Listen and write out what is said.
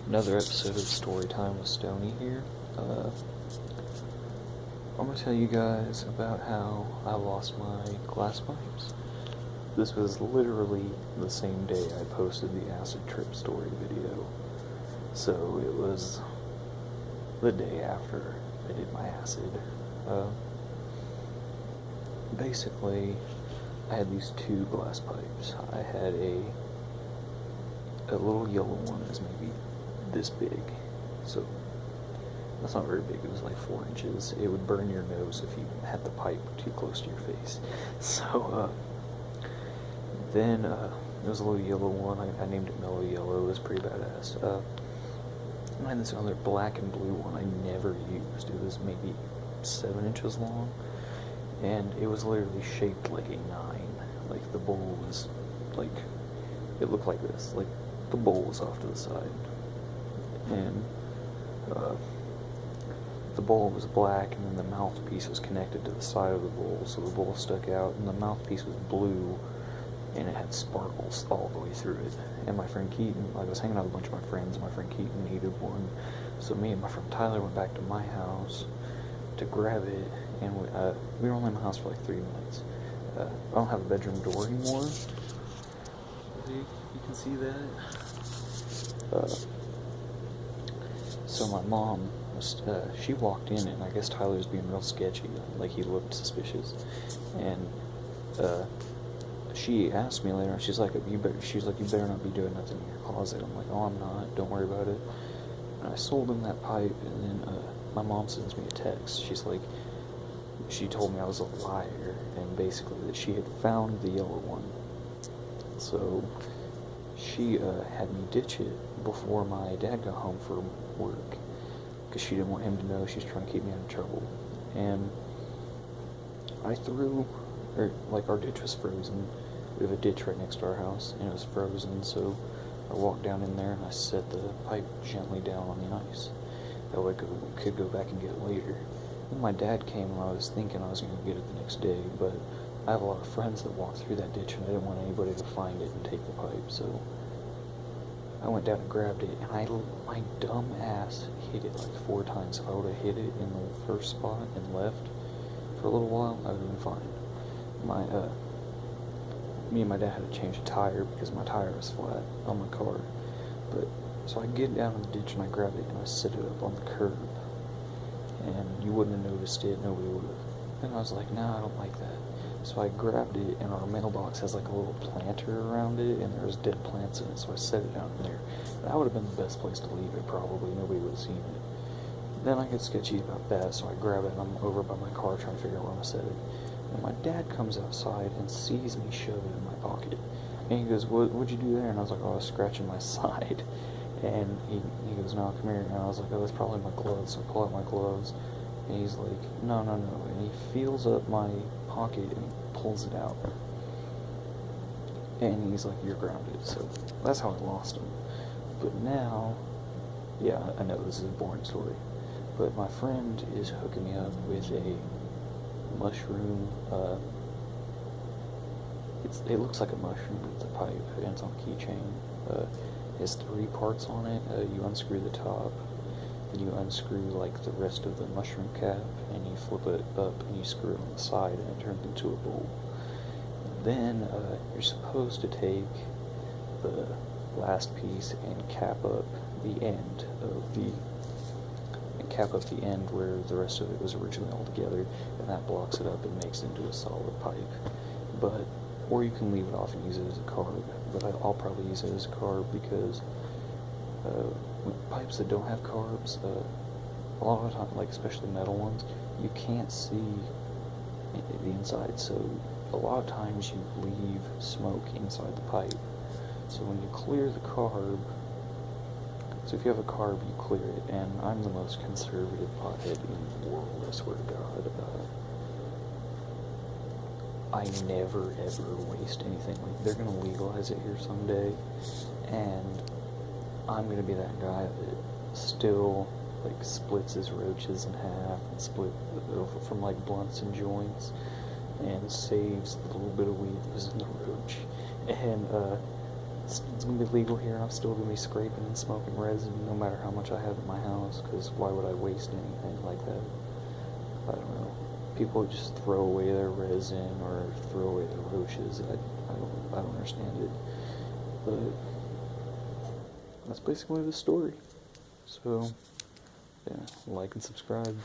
Another episode of Story Time with Stoney here. I'm going to tell you guys about how I lost my glass pipes. This was literally the same day I posted the acid trip story video. So it was the day after I did my acid. Basically, I had these two glass pipes. I had a little yellow one that's maybe this big, so that's not very big. It was like 4 inches. It would burn your nose if you had the pipe too close to your face. So then it was a little yellow one. I named it Mellow Yellow. It was pretty badass. I had this other black and blue one I never used. It was maybe 7 inches long, and it was literally shaped like a 9. Like the bowl was like, it looked like this. Like the bowl was off to the side, and the bowl was black, and then the mouthpiece was connected to the side of the bowl, so the bowl stuck out, and the mouthpiece was blue, and it had sparkles all the way through it. And my friend Keaton, I was hanging out with a bunch of my friends, and my friend Keaton needed one, so me and my friend Tyler went back to my house to grab it, and we were only in my house for like 3 minutes. I don't have a bedroom door anymore. You can see that. So my mom, she walked in, and I guess Tyler was being real sketchy, like he looked suspicious, and she asked me later, she's like, you better not be doing nothing in your closet. I'm like, oh, I'm not, don't worry about it. And I sold him that pipe, and then my mom sends me a text. She's like, she told me I was a liar, and basically that she had found the yellow one. So she had me ditch it before my dad got home from work, because she didn't want him to know. She was trying to keep me out of trouble. And I our ditch was frozen. We have a ditch right next to our house, and it was frozen, so I walked down in there and I set the pipe gently down on the ice. That way I could go back and get it later. Then my dad came, and I was thinking I was going to get it the next day, but I have a lot of friends that walk through that ditch, and I didn't want anybody to find it and take the pipe, so I went down and grabbed it, and my dumb ass hit it like 4 times. If I would have hit it in the first spot and left for a little while, I would have been fine. Me and my dad had to change a tire because my tire was flat on my car. So I get down in the ditch and I grab it and I set it up on the curb, and you wouldn't have noticed it, nobody would have. And I was like, nah, I don't like that. So I grabbed it, and our mailbox has like a little planter around it, and there's dead plants in it, so I set it down in there. That would have been the best place to leave it, probably. Nobody would have seen it. Then I get sketchy about that, so I grab it, and I'm over by my car trying to figure out where I'm going to set it. And my dad comes outside and sees me shove it in my pocket. And he goes, what'd you do there? And I was like, oh, I was scratching my side. And he goes, no, come here. And I was like, oh, that's probably my gloves. So I pull out my gloves. And he's like, no. And he feels up my pocket and pulls it out. And he's like, you're grounded. So that's how I lost him. But now, yeah, I know this is a boring story, but my friend is hooking me up with a mushroom. It looks like a mushroom, but it's a pipe, and it's on a keychain. It has 3 parts on it. You unscrew the top, then you unscrew like the rest of the mushroom cap, and you flip it up and you screw it on the side, and it turns into a bowl. Then you're supposed to take the last piece and cap up the end where the rest of it was originally all together, and that blocks it up and makes it into a solid pipe. Or you can leave it off and use it as a carb, but I'll probably use it as a carb because with pipes that don't have carbs, a lot of the time, like especially metal ones, you can't see the inside, so a lot of times you leave smoke inside the pipe. So when you clear the carb, so if you have a carb, you clear it, and I'm the most conservative pothead in the world, I swear to God. I never ever waste anything. Like, they're gonna legalize it here someday, and I'm gonna be that guy that still like splits his roaches in half and split from like blunts and joints, and saves the little bit of weed that was in the roach. And it's gonna be legal here, and I'm still gonna be scraping and smoking resin no matter how much I have in my house, because why would I waste anything like that? I don't know. People just throw away their resin or throw away their roaches. I don't understand it. But that's basically the story. So, yeah, like and subscribe.